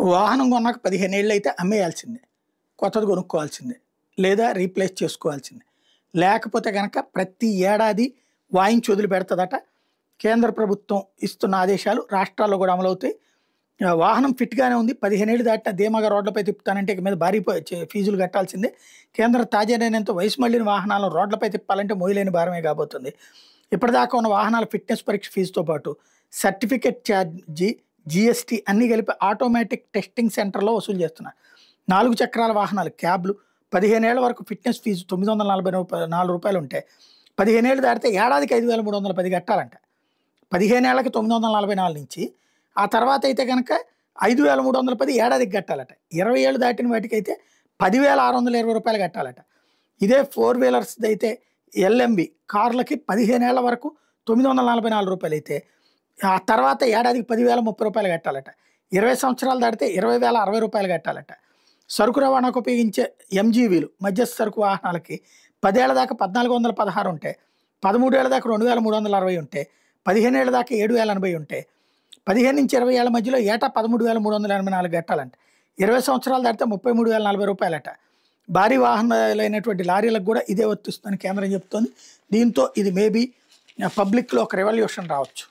వాహనం కొన్నాక 15 ఏళ్ళు అయితే అమ్మేయాల్సిందే. కొత్తది కొనుక్కోవాల్సిందే. లేదా రీప్లేస్ చేసుకోవాల్సిందే. లేకపోతే గనక ప్రతి ఏడాది వాయించి వదిలిపెడతదట. కేంద్ర ప్రభుత్వం ఇస్తున్న ఆదేశాలు రాష్ట్రాల్లో కూడా అమలవుతాయి. వాహనం ఫిట్‌గానే ఉంది. 15 ఏళ్ళు దాటినా ధీమాగా రోడ్లపై తిప్పుతానంటే ఇక మీద భారీ ఫీజులు కట్టాల్సిందే. కేంద్రం తాజా నిర్ణయంతో వయసు మళ్లిన వాహనాలను రోడ్లపై తిప్పాలంటే మోయలేని భారమే కాబోతుంది. ఇప్పటిదాకా ఉన్న వాహనాల ఫిట్‌నెస్ పరీక్ష ఫీజుతో పాటు సర్టిఫికేట్ ఛార్జీ, జీఎస్టీ అన్నీ కలిపి ఆటోమేటిక్ టెస్టింగ్ సెంటర్‌లో వసూలు చేస్తున్నారు. 4 చక్రాల వాహనాలు, క్యాబ్‌లు 15 ఏళ్ల వరకు ఫిట్‌నెస్ ఫీజు రూ. 944 ఉంటే 15 ఏళ్ళు దాటితే ఏడాదికి 5,310 కట్టాలంట. 15 ఏళ్లకి 944 నుంచి ఆ తర్వాత అయితే గనక 5,310 ఏడాదికి కట్టాలట. 20 ఏళ్ళు దాటిన వాటికైతే రూ. 10,620 కట్టాలట. ఇదే 4 వీలర్స్‌ది అయితే ఎల్ఎంవి కార్లకి 15 ఏళ్ల వరకు రూ. 944 అయితే ఆ తర్వాత ఏడాదికి రూ. 10,030 కట్టాలట. 20 సంవత్సరాలు దాటితే రూ. 20,060 కట్టాలట. సరుకు రవాణాకు ఉపయోగించే ఎంజీవీలు మధ్యస్థ సరుకు వాహనాలకి 10 ఏళ్ల దాకా 1,416 ఉంటే, 13 ఏళ్ల దాకా 2,360 ఉంటే, 15 ఏళ్ల దాకా 7,080 ఉంటే, 15-20 ఏళ్ల మధ్యలో ఏటా 13,384 కట్టాలంట. 20 సంవత్సరాలు దాటితే రూ. 33,040 భారీ వాహనాలైనటువంటి లారీలకు కూడా ఇదే వర్తిస్తుందని కేంద్రం చెప్తోంది. దీంతో ఇది మేబీ పబ్లిక్‌లో ఒక రెవల్యూషన్ రావచ్చు.